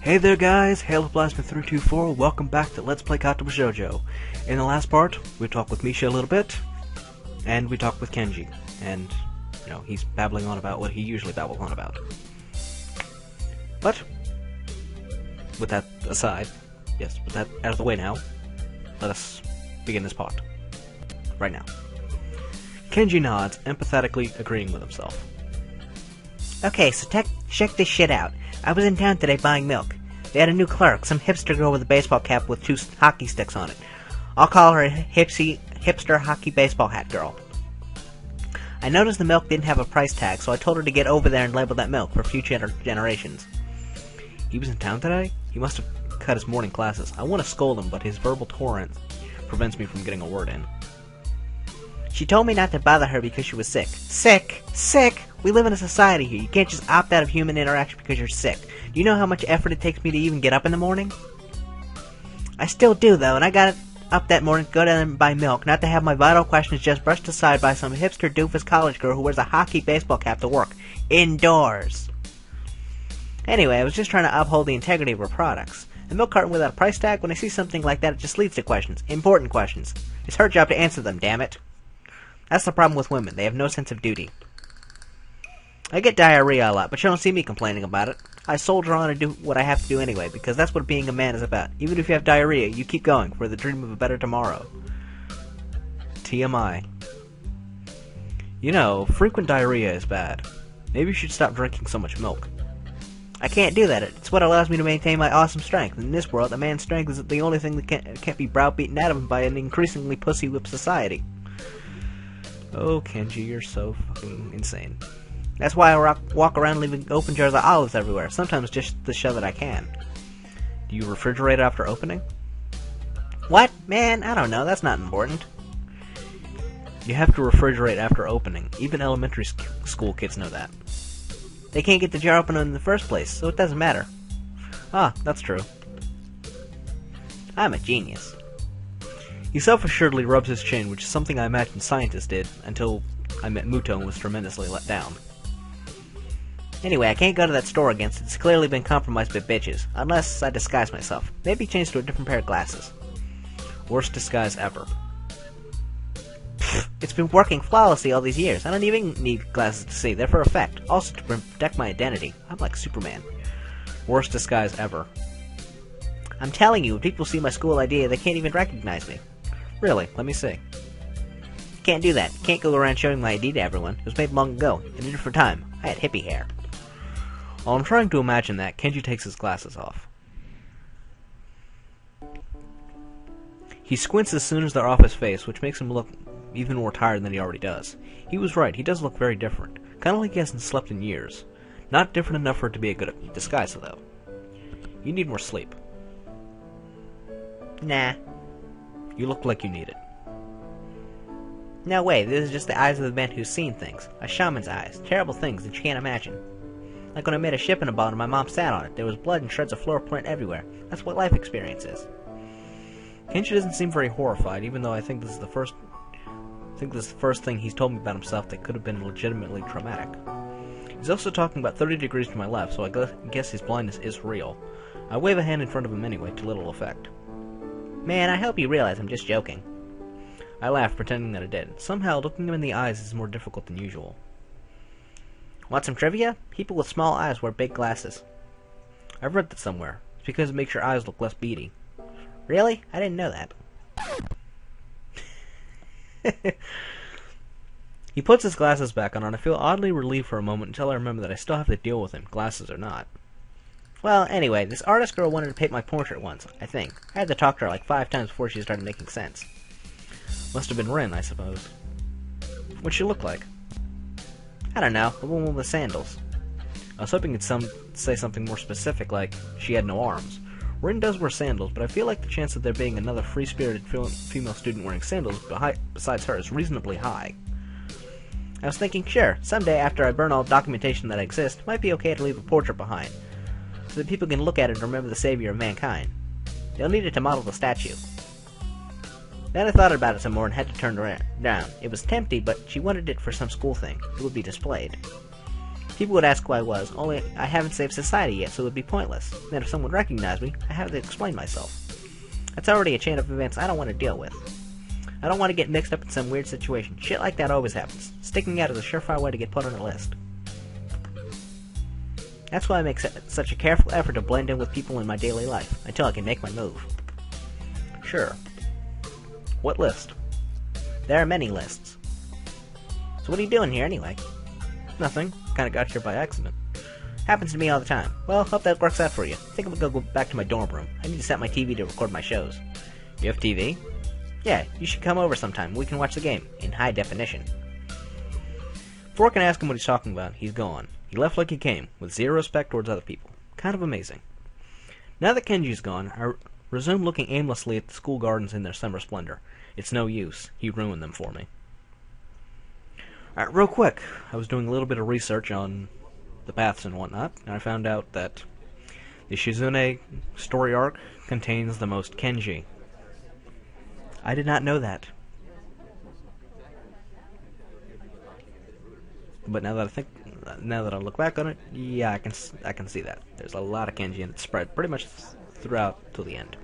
Hey there guys, Hail of Blastman 324, welcome back to Let's Play Katawa Shoujo. In the last part, we talked with Misha a little bit, and we talked with Kenji, and, he's babbling on about what he usually babbles on about. But, with that aside, with that out of the way now, let us begin this part. Right now. Kenji nods, empathetically agreeing with himself. Okay, so check this shit out. I was in town today buying milk. They had a new clerk, some hipster girl with a baseball cap with 2 hockey sticks on it. I'll call her hipster hockey baseball hat girl. I noticed the milk didn't have a price tag, so I told her to get over there and label that milk for future generations. He was in town today? He must have cut his morning classes. I want to scold him, but his verbal torrent prevents me from getting a word in. She told me not to bother her because she was sick. Sick! We live in a society here. You can't just opt out of human interaction because you're sick. Do you know how much effort it takes me to even get up in the morning? I still do, though, and I got up that morning to go down and buy milk, not to have my vital questions just brushed aside by some hipster doofus college girl who wears a hockey baseball cap to work. Indoors. Anyway, I was just trying to uphold the integrity of our products. A milk carton without a price tag, when I see something like that, it just leads to questions. Important questions. It's her job to answer them, damn it. That's the problem with women. They have no sense of duty. I get diarrhea a lot, but you don't see me complaining about it. I soldier on and do what I have to do anyway, because that's what being a man is about. Even if you have diarrhea, you keep going for the dream of a better tomorrow. TMI. Frequent diarrhea is bad. Maybe you should stop drinking so much milk. I can't do that. It's what allows me to maintain my awesome strength. In this world, a man's strength is the only thing that can't be browbeaten out of him by an increasingly pussy-whipped society. Oh, Kenji, you're so fucking insane. That's why I walk around leaving open jars of olives everywhere, sometimes just to show that I can. Do you refrigerate after opening? What? Man, I don't know, that's not important. You have to refrigerate after opening. Even elementary school kids know that. They can't get the jar open in the first place, so it doesn't matter. Ah, that's true. I'm a genius. He self-assuredly rubs his chin, which is something I imagine scientists did, until I met Muto and was tremendously let down. Anyway, I can't go to that store again since it's clearly been compromised by bitches. Unless I disguise myself. Maybe change to a different pair of glasses. Worst disguise ever. It's been working flawlessly all these years. I don't even need glasses to see. They're for effect. Also to protect my identity. I'm like Superman. Worst disguise ever. I'm telling you, when people see my school ID, they can't even recognize me. Really? Let me see. Can't do that. Can't go around showing my ID to everyone. It was made long ago, in a different time. I had hippie hair. While I'm trying to imagine that, Kenji takes his glasses off. He squints as soon as they're off his face, which makes him look even more tired than he already does. He was right, he does look very different. Kinda like he hasn't slept in years. Not different enough for it to be a good disguise, though. You need more sleep. Nah. You look like you need it. No way, this is just the eyes of the man who's seen things. A shaman's eyes. Terrible things that you can't imagine. Like when I made a ship in a bottle and my mom sat on it. There was blood and shreds of floor print everywhere. That's what life experience is. Kenji doesn't seem very horrified, even though I think this is the first thing he's told me about himself that could have been legitimately traumatic. He's also talking about 30 degrees to my left, so I guess his blindness is real. I wave a hand in front of him anyway, to little effect. Man, I hope you realize I'm just joking. I laughed, pretending that I did. Somehow, looking him in the eyes is more difficult than usual. Want some trivia? People with small eyes wear big glasses. I've read that somewhere. It's because it makes your eyes look less beady. Really? I didn't know that. He puts his glasses back on, and I feel oddly relieved for a moment until I remember that I still have to deal with him, glasses or not. Well, anyway, this artist girl wanted to paint my portrait once, I think. I had to talk to her like 5 times before she started making sense. Must have been Ren, I suppose. What'd she look like? I don't know, the woman with the sandals. I was hoping it'd say something more specific, like she had no arms. Rin does wear sandals, but I feel like the chance of there being another free-spirited female student wearing sandals besides her is reasonably high. I was thinking, sure, someday after I burn all documentation that exists, it might be okay to leave a portrait behind, so that people can look at it and remember the savior of mankind. They'll need it to model the statue. Then I thought about it some more and had to turn it down. It was tempting, but she wanted it for some school thing. It would be displayed. People would ask who I was, only I haven't saved society yet, so it would be pointless. Then if someone recognized me, I have to explain myself. That's already a chain of events I don't want to deal with. I don't want to get mixed up in some weird situation. Shit like that always happens. Sticking out is a surefire way to get put on a list. That's why I make such a careful effort to blend in with people in my daily life, until I can make my move. Sure. What list? There are many lists. So what are you doing here anyway? Nothing. Kinda got here by accident. Happens to me all the time. Well, hope that works out for you. I think I'm gonna go back to my dorm room. I need to set my TV to record my shows. You have TV? Yeah, you should come over sometime. We can watch the game, in high definition. Before I can ask him what he's talking about, he's gone. He left like he came, with zero respect towards other people. Kind of amazing. Now that Kenji's gone, I resume looking aimlessly at the school gardens in their summer splendor. It's no use. He ruined them for me. Alright, real quick. I was doing a little bit of research on the paths and whatnot, and I found out that the Shizune story arc contains the most Kenji. I did not know that. But now that I look back on it, yeah, I can see that. There's a lot of Kenji, and it's spread pretty much throughout till the end.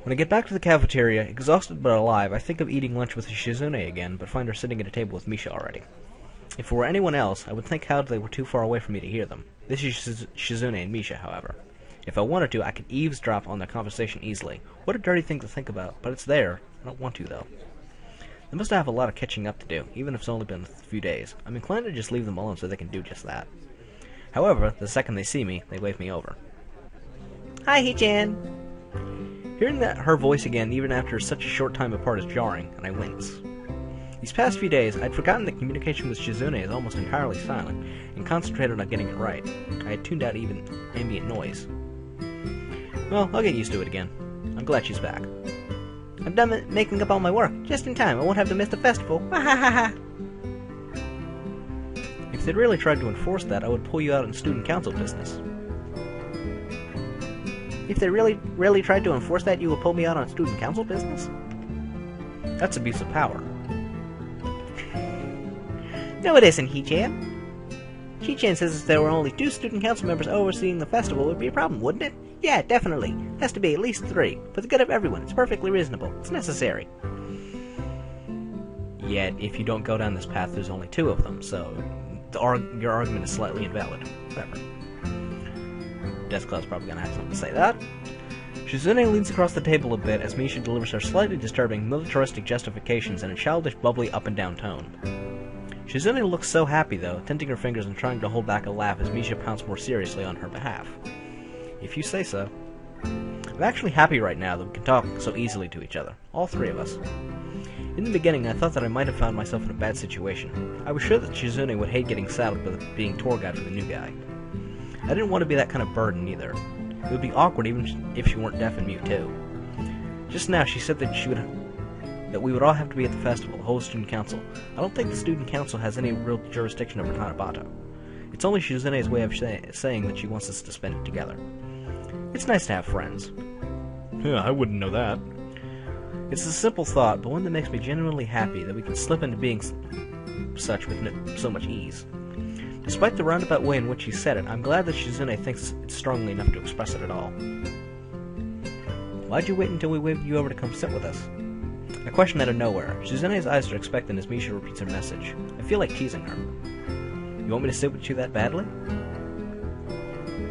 When I get back to the cafeteria, exhausted but alive, I think of eating lunch with Shizune again, but find her sitting at a table with Misha already. If it were anyone else, I would think how they were too far away for me to hear them. This is Shizune and Misha, however. If I wanted to, I could eavesdrop on their conversation easily. What a dirty thing to think about, but it's there. I don't want to, though. They must have a lot of catching up to do, even if it's only been a few days. I'm inclined to just leave them alone so they can do just that. However, the second they see me, they wave me over. Hi, Hee-chan. Hearing her voice again, even after such a short time apart, is jarring, and I wince. These past few days, I'd forgotten that communication with Shizune is almost entirely silent, and concentrated on getting it right. I had tuned out even ambient noise. Well, I'll get used to it again. I'm glad she's back. I'm done making up all my work. Just in time. I won't have to miss the festival. If they'd really tried to enforce that, I would pull you out in student council business. If they really tried to enforce that, you will pull me out on student council business? That's abuse of power. No, it isn't, Hee-chan. Hee-chan says if there were only 2 student council members overseeing the festival, it would be a problem, wouldn't it? Yeah, definitely. It has to be at least 3. For the good of everyone, it's perfectly reasonable. It's necessary. Yet, if you don't go down this path, there's only 2 of them, so your argument is slightly invalid. Whatever. Death Cloud's probably gonna have something to say that. Shizune leans across the table a bit as Misha delivers her slightly disturbing militaristic justifications in a childish, bubbly up-and-down tone. Shizune looks so happy, though, tinting her fingers and trying to hold back a laugh as Misha pounds more seriously on her behalf. If you say so. I'm actually happy right now that we can talk so easily to each other, all 3 of us. In the beginning, I thought that I might have found myself in a bad situation. I was sure that Shizune would hate getting saddled with being tour guide for the new guy. I didn't want to be that kind of burden, either. It would be awkward even if she weren't deaf and mute, too. Just now, she said that we would all have to be at the festival, the whole student council. I don't think the student council has any real jurisdiction over Tanabata. It's only Shizune's way of saying that she wants us to spend it together. It's nice to have friends. Yeah, I wouldn't know that. It's a simple thought, but one that makes me genuinely happy that we can slip into being such with so much ease. Despite the roundabout way in which he said it, I'm glad that Shizune thinks it's strongly enough to express it at all. Why'd you wait until we waved you over to come sit with us? A question out of nowhere. Shizune's eyes are expectant as Misha repeats her message. I feel like teasing her. You want me to sit with you that badly?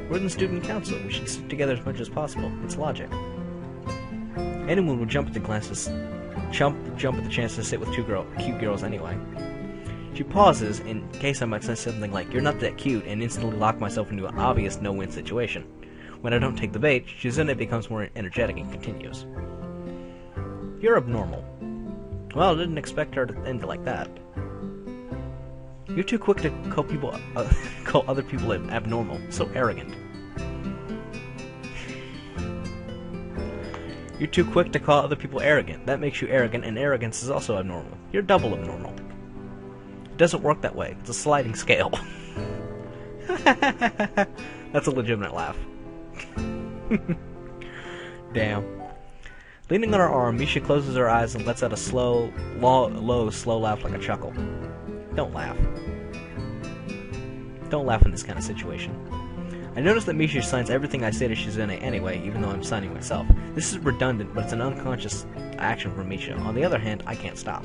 We're in the student council. We should sit together as much as possible. It's logic. Anyone would jump at the chance to sit with 2 cute girls anyway. She pauses, in case I might say something like, "You're not that cute," and instantly lock myself into an obvious no-win situation. When I don't take the bait, Shizune becomes more energetic and continues. You're abnormal. Well, I didn't expect her to end like that. You're too quick to call other people abnormal. So arrogant. You're too quick to call other people arrogant. That makes you arrogant, and arrogance is also abnormal. You're double abnormal. It doesn't work that way. It's a sliding scale. That's a legitimate laugh. Damn. Leaning on her arm, Misha closes her eyes and lets out a low, slow laugh like a chuckle. Don't laugh. Don't laugh in this kind of situation. I notice that Misha signs everything I say to Shizune anyway, even though I'm signing myself. This is redundant, but it's an unconscious action from Misha. On the other hand, I can't stop.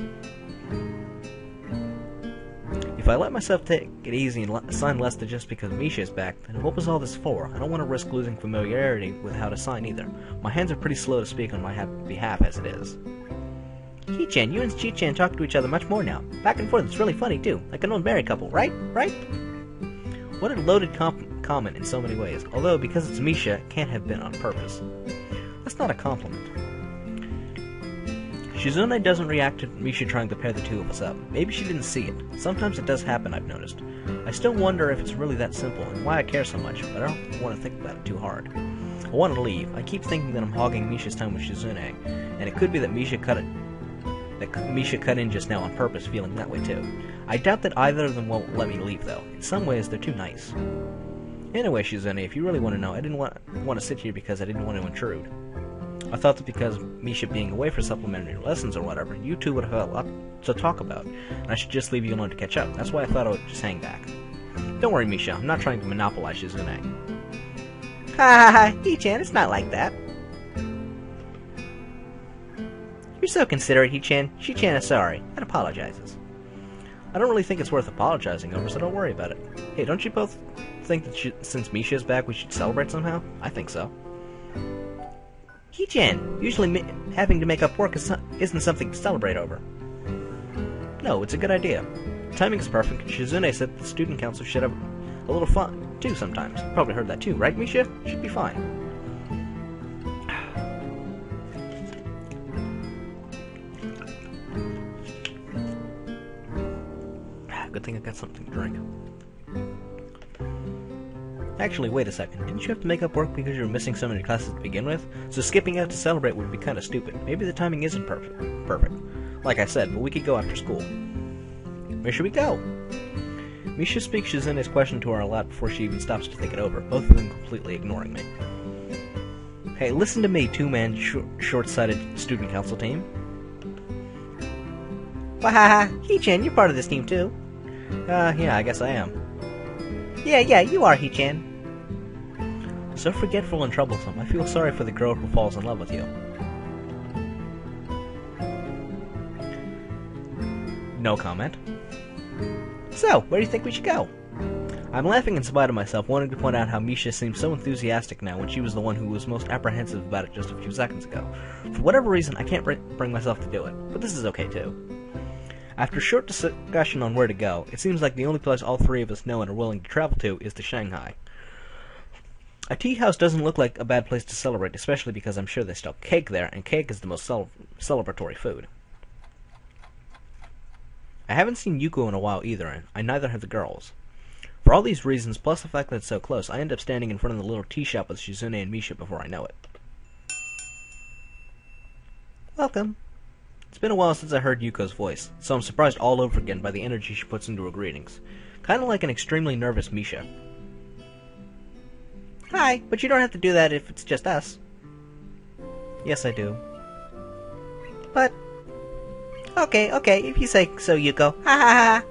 If I let myself take it easy and sign less than just because Misha is back, then what was all this for? I don't want to risk losing familiarity with how to sign either. My hands are pretty slow to speak on my behalf as it is. Chi-chan, you and Chi-chan talk to each other much more now. Back and forth, it's really funny too, like an old married couple, right? Right? What a loaded comment in so many ways, although because it's Misha, it can't have been on purpose. That's not a compliment. Shizune doesn't react to Misha trying to pair the two of us up. Maybe she didn't see it. Sometimes it does happen, I've noticed. I still wonder if it's really that simple and why I care so much, but I don't want to think about it too hard. I want to leave. I keep thinking that I'm hogging Misha's time with Shizune, and it could be that Misha cut in just now on purpose, feeling that way too. I doubt that either of them won't let me leave, though. In some ways, they're too nice. Anyway, Shizune, if you really want to know, I didn't want to sit here because I didn't want to intrude. I thought that because Misha being away for supplementary lessons or whatever, you two would have a lot to talk about, and I should just leave you alone to catch up. That's why I thought I would just hang back. Don't worry, Misha, I'm not trying to monopolize Shizune. Ha ha ha, Hi-chan, it's not like that. You're so considerate, Hi-chan. Shi-chan is sorry, and apologizes. I don't really think it's worth apologizing over, so don't worry about it. Hey, don't you both think that since Misha's back, we should celebrate somehow? I think so. Hi-chan, usually having to make up work isn't something to celebrate over. No, it's a good idea. The timing is perfect. Shizune said the student council should have a little fun, too, sometimes. You probably heard that too, right, Misha? Should be fine. Good thing I got something to drink. Actually, wait a second. Didn't you have to make up work because you were missing so many classes to begin with? So skipping out to celebrate would be kind of stupid. Maybe the timing isn't perfect. Like I said, but we could go after school. Where should we go? Misha speaks Shizune's question to her a lot before she even stops to think it over, both of them completely ignoring me. Hey, listen to me, two-man short-sighted student council team. Wahaha, Hi-chan, you're part of this team too. Yeah, I guess I am. Yeah, you are, Hi-chan. So forgetful and troublesome. I feel sorry for the girl who falls in love with you. No comment. So, where do you think we should go? I'm laughing in spite of myself, wanting to point out how Misha seems so enthusiastic now when she was the one who was most apprehensive about it just a few seconds ago. For whatever reason, I can't bring myself to do it, but this is okay too. After a short discussion on where to go, it seems like the only place all three of us know and are willing to travel to is to Shanghai. A tea house doesn't look like a bad place to celebrate, especially because I'm sure they sell cake there, and cake is the most celebratory food. I haven't seen Yuko in a while either, and I neither have the girls. For all these reasons, plus the fact that it's so close, I end up standing in front of the little tea shop with Shizune and Misha before I know it. Welcome. It's been a while since I heard Yuko's voice, so I'm surprised all over again by the energy she puts into her greetings. Kinda like an extremely nervous Misha. Hi, but you don't have to do that if it's just us. Yes, I do. But... Okay, if you say so, Yuko. Ha ha ha!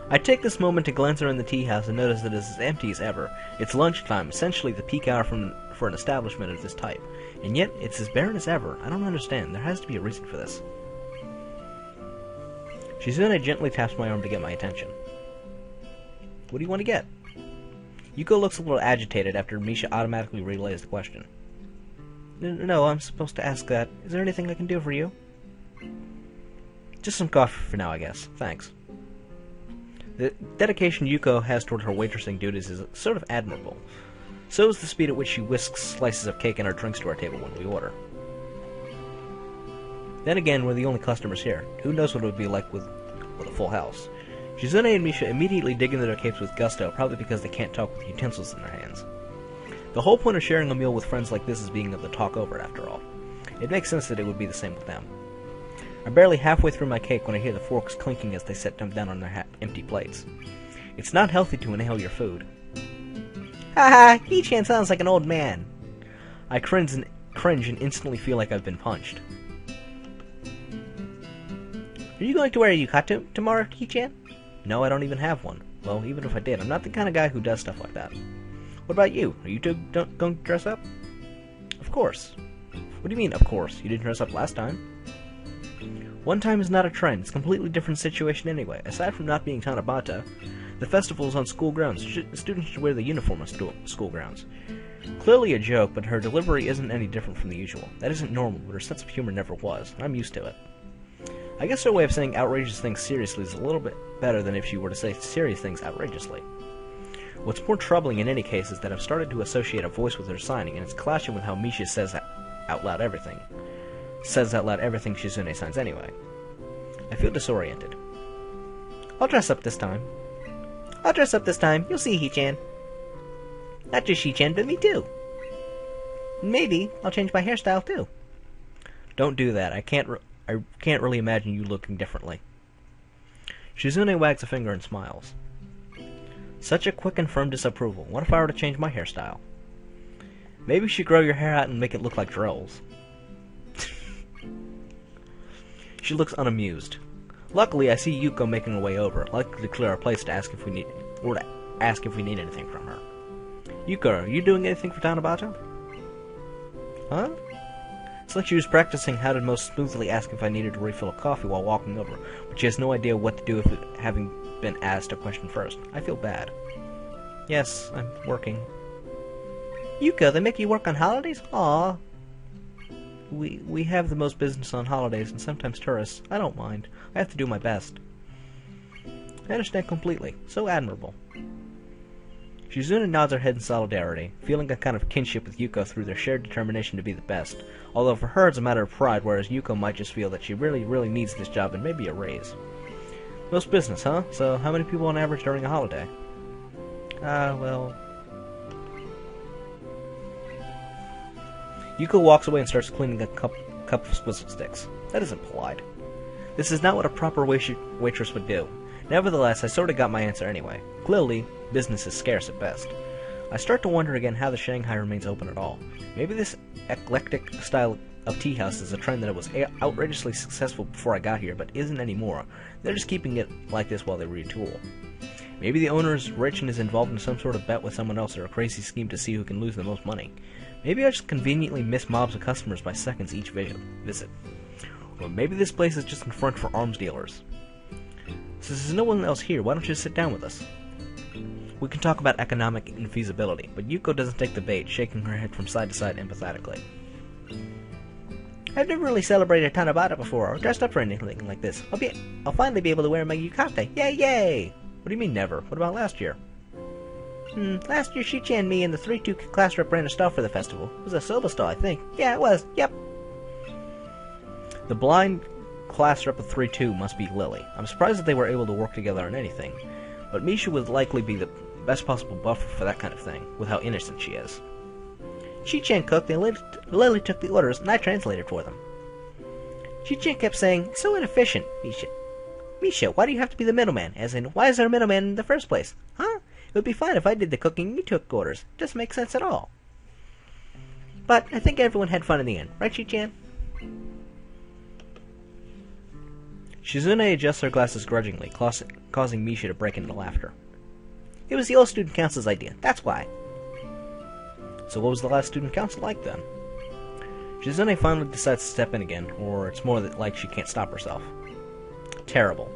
I take this moment to glance around the tea house and notice that it's as empty as ever. It's lunchtime, essentially the peak hour for an establishment of this type. And yet, it's as barren as ever. I don't understand. There has to be a reason for this. Shizune gently taps my arm to get my attention. What do you want to get? Yuko looks a little agitated after Misha automatically relays the question. No, I'm supposed to ask that. Is there anything I can do for you? Just some coffee for now, I guess. Thanks. The dedication Yuko has toward her waitressing duties is sort of admirable. So is the speed at which she whisks slices of cake and our drinks to our table when we order. Then again, we're the only customers here. Who knows what it would be like with a full house. Shizune and Misha immediately dig into their capes with gusto, probably because they can't talk with utensils in their hands. The whole point of sharing a meal with friends like this is being able to talk over it, after all. It makes sense that it would be the same with them. I'm barely halfway through my cake when I hear the forks clinking as they set them down on their empty plates. It's not healthy to inhale your food. Haha, Hi-chan sounds like an old man. I cringe and instantly feel like I've been punched. Are you going to wear a yukata tomorrow, Hi-chan? No, I don't even have one. Well, even if I did, I'm not the kind of guy who does stuff like that. What about you? Are you two going to dress up? Of course. What do you mean, of course? You didn't dress up last time. One time is not a trend. It's a completely different situation anyway. Aside from not being Tanabata, the festival is on school grounds. Students should wear the uniform on school grounds. Clearly a joke, but her delivery isn't any different from the usual. That isn't normal, but her sense of humor never was. I'm used to it. I guess her way of saying outrageous things seriously is a little bit better than if she were to say serious things outrageously. What's more troubling in any case is that I've started to associate a voice with her signing, and it's clashing with how Misha says out loud everything. Says out loud everything Shizune signs anyway. I feel disoriented. I'll dress up this time. You'll see, Hee-chan. Not just Hee-chan, but me too. Maybe I'll change my hairstyle too. Don't do that. I can't really imagine you looking differently. Shizune wags a finger and smiles. Such a quick and firm disapproval. What if I were to change my hairstyle? Maybe you should grow your hair out and make it look like Drell's. She looks unamused. Luckily, I see Yuko making her way over, likely to clear our place to ask if we need anything from her. Yuko, are you doing anything for Tanabata? Huh? It's like she was practicing how to most smoothly ask if I needed to refill a coffee while walking over, but she has no idea what to do if having been asked a question first. I feel bad. Yes, I'm working. Yuko, they make you work on holidays? Aww. We have the most business on holidays and sometimes tourists. I don't mind. I have to do my best. I understand completely. So admirable. Shizune nods her head in solidarity, feeling a kind of kinship with Yuko through their shared determination to be the best, although for her it's a matter of pride, whereas Yuko might just feel that she really, really needs this job and maybe a raise. Most business, huh? So how many people on average during a holiday? Well... Yuko walks away and starts cleaning a cup of Swizzle Sticks. That isn't polite. This is not what a proper waitress would do. Nevertheless, I sort of got my answer anyway. Clearly, business is scarce at best. I start to wonder again how the Shanghai remains open at all. Maybe this eclectic style of tea house is a trend that was outrageously successful before I got here, but isn't anymore. They're just keeping it like this while they retool. Maybe the owner is rich and is involved in some sort of bet with someone else or a crazy scheme to see who can lose the most money. Maybe I just conveniently miss mobs of customers by seconds each visit. Or maybe this place is just a front for arms dealers. Since there's no one else here, why don't you sit down with us? We can talk about economic infeasibility, but Yuko doesn't take the bait, shaking her head from side to side empathetically. I've never really celebrated Tanabata before, or dressed up for anything like this. I'll finally be able to wear my yukata. Yay, yay! What do you mean never? What about last year? Last year Shichi and me and the 3-2 class rep ran a stall for the festival. It was a soba stall, I think. Yeah, it was. Yep. The blind class rep of 3-2 must be Lily. I'm surprised that they were able to work together on anything, but Misha would likely be the best possible buffer for that kind of thing, with how innocent she is. Shi-chan cooked and Lily took the orders and I translated for them. Shi-chan kept saying, so inefficient, Misha. Misha, why do you have to be the middleman? As in, why is there a middleman in the first place? Huh? It would be fine if I did the cooking and you took orders. It doesn't make sense at all. But I think everyone had fun in the end. Right, Shi-chan? Shizune adjusts her glasses grudgingly, causing Misha to break into laughter. It was the old student council's idea. That's why. So what was the last student council like then? Shizune finally decides to step in again, or it's more like she can't stop herself. Terrible.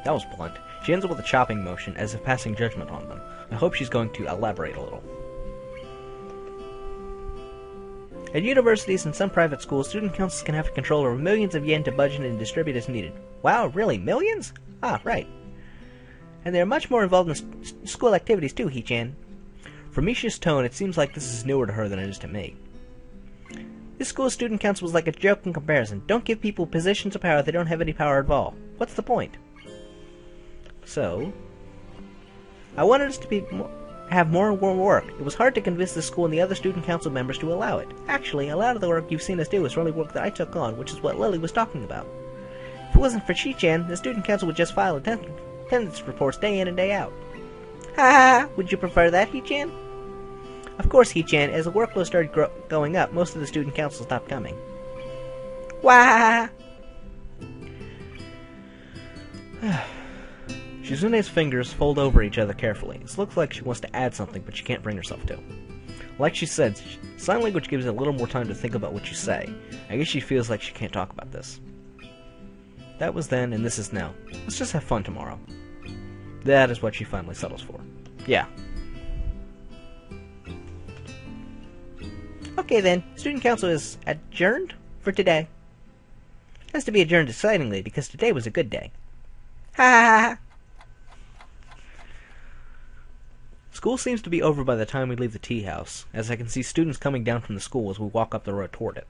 That was blunt. She ends up with a chopping motion, as if passing judgment on them. I hope she's going to elaborate a little. At universities and some private schools, student councils can have control over millions of yen to budget and distribute as needed. Wow, really? Millions? Ah, right. And they're much more involved in school activities too, Hee-chan. From Misha's tone, it seems like this is newer to her than it is to me. This school's student council was like a joke in comparison. Don't give people positions of power they don't have any power at all. What's the point? So, I wanted us to have more work. It was hard to convince the school and the other student council members to allow it. Actually, a lot of the work you've seen us do is really work that I took on, which is what Lily was talking about. If it wasn't for Shi-chan, the student council would just file attendance reports day in and day out. Ha ha! Would you prefer that, Hee-chan? Of course, Hee-chan, as the workload started going up, most of the student council stopped coming. Wah! Shizune's fingers fold over each other carefully. It looks like she wants to add something, but she can't bring herself to. Like she said, sign language gives you a little more time to think about what you say. I guess she feels like she can't talk about this. That was then, and this is now. Let's just have fun tomorrow. That is what she finally settles for. Yeah. Okay then, student council is adjourned for today. It has to be adjourned excitingly because today was a good day. Ha ha ha ha. School seems to be over by the time we leave the tea house, as I can see students coming down from the school as we walk up the road toward it.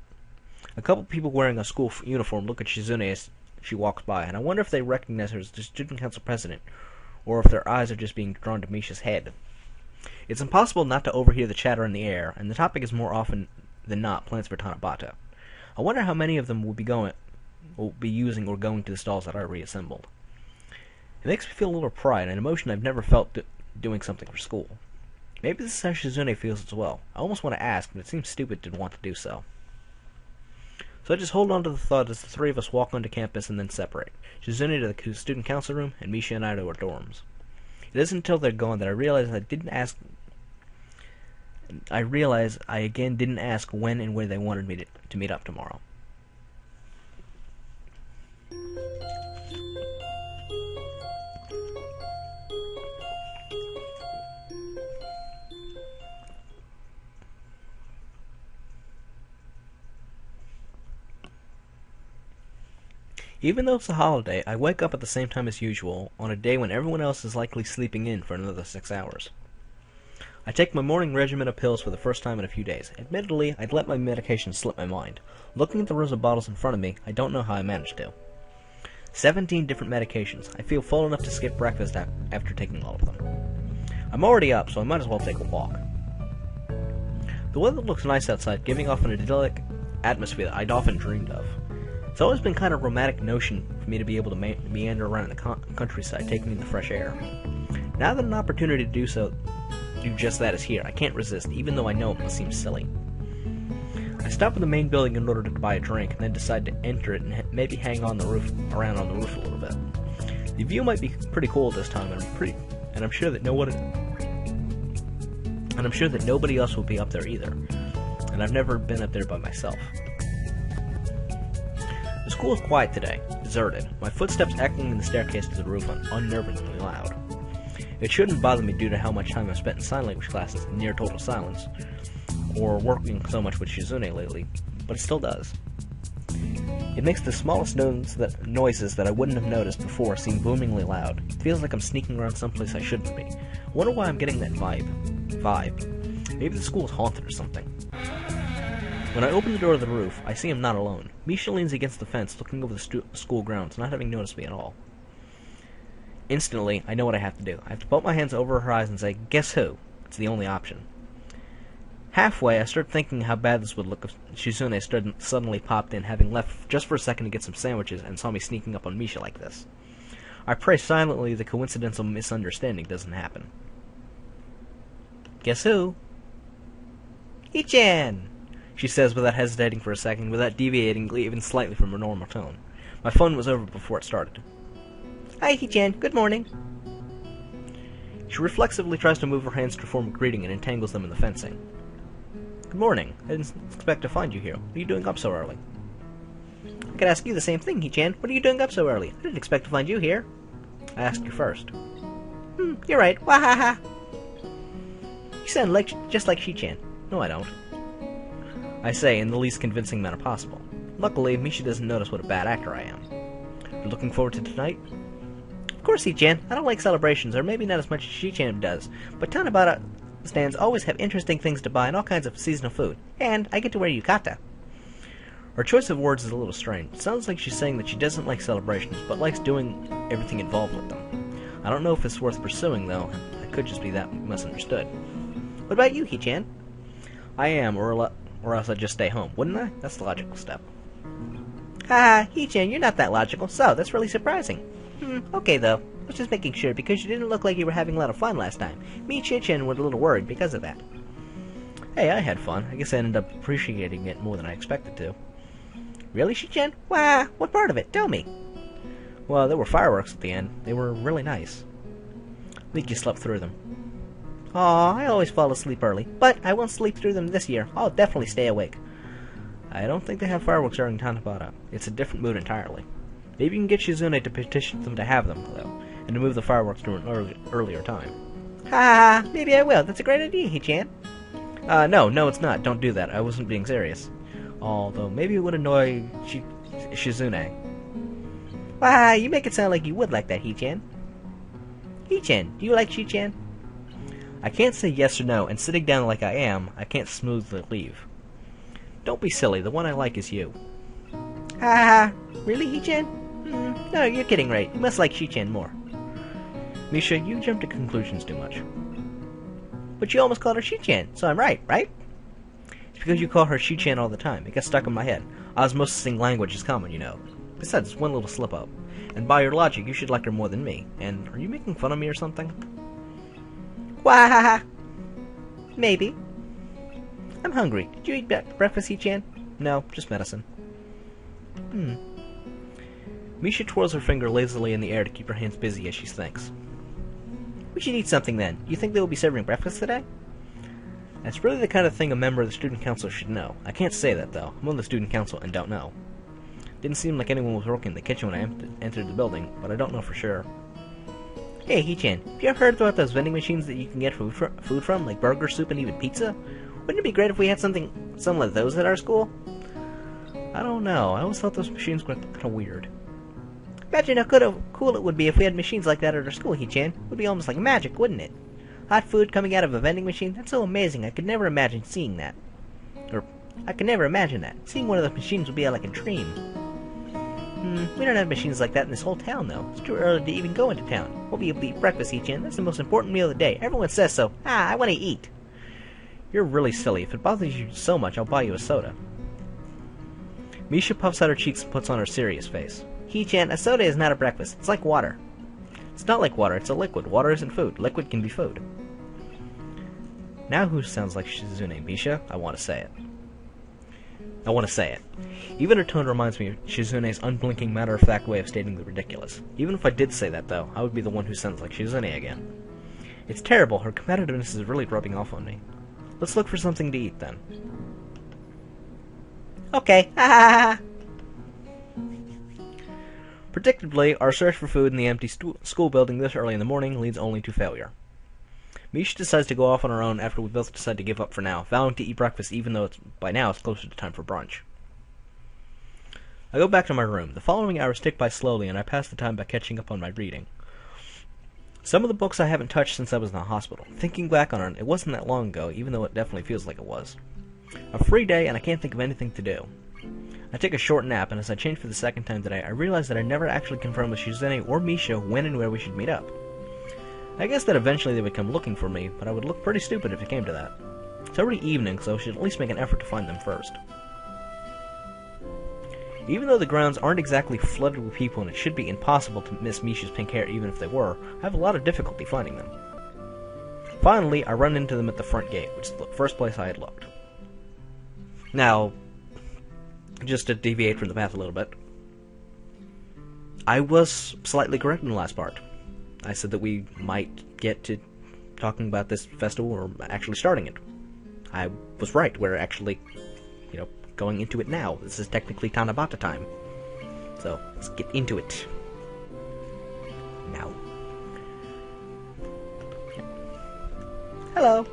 A couple people wearing a school uniform look at Shizune as she walks by, and I wonder if they recognize her as the student council president, or if their eyes are just being drawn to Misha's head. It's impossible not to overhear the chatter in the air, and the topic is more often than not plans for Tanabata. I wonder how many of them will be using or going to the stalls that are reassembled. It makes me feel a little pride, an emotion I've never felt doing something for school. Maybe this is how Shizune feels as well. I almost want to ask, but it seems stupid to want to do so. So I just hold on to the thought as the three of us walk onto campus and then separate. Shizune to the student council room, and Misha and I to our dorms. It isn't until they're gone that I realize I again didn't ask when and where they wanted me to meet up tomorrow. Even though it's a holiday, I wake up at the same time as usual, on a day when everyone else is likely sleeping in for another 6 hours. I take my morning regimen of pills for the first time in a few days. Admittedly, I'd let my medication slip my mind. Looking at the rows of bottles in front of me, I don't know how I managed to. 17 different medications. I feel full enough to skip breakfast after taking all of them. I'm already up, so I might as well take a walk. The weather looks nice outside, giving off an idyllic atmosphere that I'd often dreamed of. It's always been kind of a romantic notion for me to be able to meander around in the countryside, taking in the fresh air. Now that an opportunity to do just that is here, I can't resist, even though I know it must seem silly. I stop in the main building in order to buy a drink, and then decide to enter it and maybe hang on around on the roof a little bit. The view might be pretty cool at this time, and I'm sure that nobody else will be up there either. And I've never been up there by myself. The school is quiet today, deserted, my footsteps echoing in the staircase to the roof unnervingly loud. It shouldn't bother me due to how much time I've spent in sign language classes in near total silence, or working so much with Shizune lately, but it still does. It makes the smallest noises that I wouldn't have noticed before seem boomingly loud. It feels like I'm sneaking around someplace I shouldn't be. I wonder why I'm getting that vibe. Maybe the school is haunted or something. When I open the door of the roof, I see him not alone. Misha leans against the fence, looking over the school grounds, not having noticed me at all. Instantly, I know what I have to do. I have to put my hands over her eyes and say, "Guess who?" It's the only option. Halfway, I start thinking how bad this would look if Shizune suddenly popped in, having left just for a second to get some sandwiches, and saw me sneaking up on Misha like this. I pray silently the coincidental misunderstanding doesn't happen. "Guess who?" "Hichan!" she says without hesitating for a second, without deviating even slightly from her normal tone. My fun was over before it started. "Hi, Hichan. Good morning." She reflexively tries to move her hands to form a greeting and entangles them in the fencing. "Good morning. I didn't expect to find you here. What are you doing up so early?" "I could ask you the same thing, Hichan. What are you doing up so early? I didn't expect to find you here." "I asked you first." You're right. Wahaha. You sound just like Hichan. "No, I don't." I say in the least convincing manner possible. Luckily, Misha doesn't notice what a bad actor I am. "You're looking forward to tonight?" "Of course, Hichan. I don't like celebrations, or maybe not as much as Hichan does, but Tanabata stands always have interesting things to buy and all kinds of seasonal food, and I get to wear yukata." Her choice of words is a little strange. It sounds like she's saying that she doesn't like celebrations, but likes doing everything involved with them. I don't know if it's worth pursuing, though. I could just be that misunderstood. "What about you, Hichan?" "I am, or else I'd just stay home, wouldn't I? That's the logical step." "Ha, Hichan, you're not that logical, so that's really surprising." Okay though. I was just making sure, because you didn't look like you were having a lot of fun last time. Me and Hichan were a little worried because of that." "Hey, I had fun. I guess I ended up appreciating it more than I expected to." "Really, Hichan? Wah, what part of it? Tell me." "Well, there were fireworks at the end. They were really nice." think you slept through them. Aw, I always fall asleep early, but I won't sleep through them this year. I'll definitely stay awake. I don't think they have fireworks during Tanabata. It's a different mood entirely. Maybe you can get Shizune to petition them to have them, though, and to move the fireworks to an earlier time. Ha! Maybe I will. That's a great idea, Hee-chan. No, it's not. Don't do that. I wasn't being serious. Although, maybe it would annoy Shizune. Why, you make it sound like you would like that, Hee-chan. Hee-chan, do you like Shi-chan? I can't say yes or no, and sitting down like I am, I can't smoothly leave. Don't be silly. The one I like is you. Ha! Really, Hee-chan? No, you're kidding, right? You must like Shi-chan more. Misha, you jump to conclusions too much. But you almost called her Shi-chan, so I'm right? It's because you call her Shi-chan all the time. It gets stuck in my head. Osmosising language is common, you know. Besides, it's one little slip-up. And by your logic, you should like her more than me. And are you making fun of me or something? Wah! Maybe. I'm hungry. Did you eat breakfast, Hee-chan? No, just medicine. Misha twirls her finger lazily in the air to keep her hands busy as she thinks. We should eat something then. You think they will be serving breakfast today? That's really the kind of thing a member of the student council should know. I can't say that, though. I'm on the student council and don't know. Didn't seem like anyone was working in the kitchen when I entered the building, but I don't know for sure. Hey, Hee-chan, have you ever heard about those vending machines that you can get food from, like burger, soup, and even pizza? Wouldn't it be great if we had some like those at our school? I don't know. I always thought those machines were kind of weird. Imagine how cool it would be if we had machines like that at our school, Hee-chan. It would be almost like magic, wouldn't it? Hot food coming out of a vending machine? That's so amazing. I could never imagine seeing that. Or, I could never imagine that. Seeing one of those machines would be like a dream. We don't have machines like that in this whole town, though. It's too early to even go into town. We'll be able to eat breakfast, Hee-chan. That's the most important meal of the day. Everyone says so. I want to eat. You're really silly. If it bothers you so much, I'll buy you a soda. Misha puffs out her cheeks and puts on her serious face. Hee-chan, a soda is not a breakfast. It's like water. It's not like water. It's a liquid. Water isn't food. Liquid can be food. Now who sounds like Shizune, Misha? I want to say it. Even her tone reminds me of Shizune's unblinking, matter-of-fact way of stating the ridiculous. Even if I did say that, though, I would be the one who sounds like Shizune again. It's terrible. Her competitiveness is really rubbing off on me. Let's look for something to eat, then. Okay. Ha! Predictably, our search for food in the empty school building this early in the morning leads only to failure. Misha decides to go off on her own after we both decide to give up for now, vowing to eat breakfast even though by now it's closer to time for brunch. I go back to my room. The following hours tick by slowly, and I pass the time by catching up on my reading. Some of the books I haven't touched since I was in the hospital. Thinking back on it, it wasn't that long ago, even though it definitely feels like it was. A free day, and I can't think of anything to do. I take a short nap, and as I change for the second time today, I realize that I never actually confirmed with Shizune or Misha when and where we should meet up. I guess that eventually they would come looking for me, but I would look pretty stupid if it came to that. It's already evening, so I should at least make an effort to find them first. Even though the grounds aren't exactly flooded with people and it should be impossible to miss Misha's pink hair even if they were, I have a lot of difficulty finding them. Finally, I run into them at the front gate, which is the first place I had looked. Now, just to deviate from the path a little bit, I was slightly correct in the last part. I said that we might get to talking about this festival or actually starting it. I was right. We're actually, going into it now. This is technically Tanabata time. So, let's get into it. Now. Hello.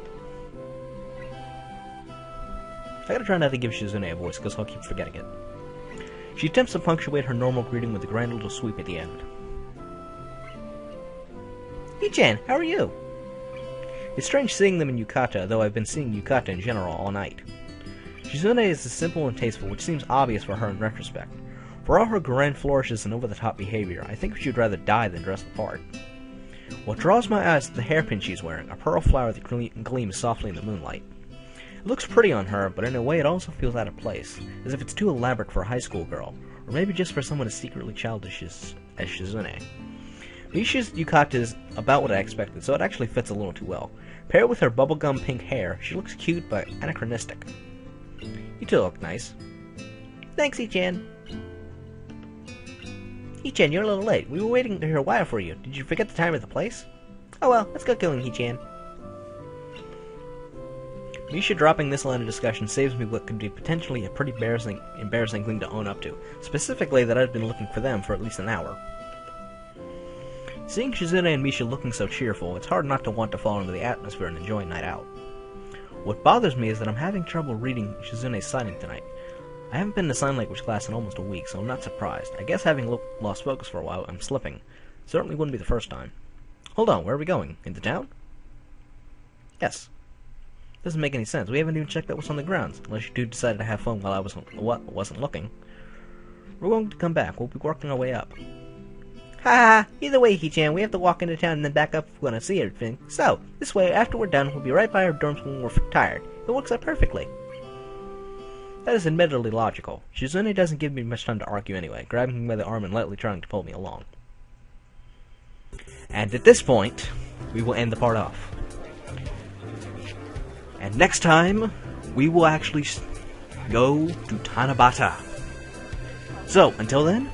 I gotta try not to give Shizune a voice, because I'll keep forgetting it. She attempts to punctuate her normal greeting with a grand little sweep at the end. Hee-chan, how are you? It's strange seeing them in yukata, though I've been seeing yukata in general all night. Shizune is simple and tasteful, which seems obvious for her in retrospect. For all her grand flourishes and over-the-top behavior, I think she'd rather die than dress the part. What draws my eyes is the hairpin she's wearing, a pearl flower that gleams softly in the moonlight. It looks pretty on her, but in a way it also feels out of place, as if it's too elaborate for a high school girl, or maybe just for someone as secretly childish as Shizune. Misha's yukata is about what I expected, so it actually fits a little too well. Paired with her bubblegum pink hair, she looks cute but anachronistic. You two look nice. Thanks, Hee-chan. Hee-chan, you're a little late. We were waiting here a while for you. Did you forget the time or the place? Oh well, let's go killing Hichan. Misha dropping this line of discussion saves me what could be potentially a pretty embarrassing thing to own up to. Specifically, that I've been looking for them for at least an hour. Seeing Shizune and Misha looking so cheerful, it's hard not to want to fall into the atmosphere and enjoy a night out. What bothers me is that I'm having trouble reading Shizune's signing tonight. I haven't been to sign language class in almost a week, so I'm not surprised. I guess having lost focus for a while, I'm slipping. Certainly wouldn't be the first time. Hold on, where are we going? Into town? Yes. Doesn't make any sense. We haven't even checked out what's on the grounds, unless you two decided to have fun while I wasn't looking. We're going to come back. We'll be working our way up. Ha ha! Either way, Hichan, we have to walk into town and then back up if we want to see everything. So, this way, after we're done, we'll be right by our dorms when we're tired. It works out perfectly. That is admittedly logical. Shizune doesn't give me much time to argue anyway, grabbing me by the arm and lightly trying to pull me along. And at this point, we will end the part off. And next time, we will actually go to Tanabata. So, until then,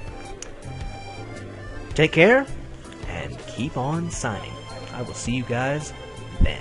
take care, and keep on signing. I will see you guys then.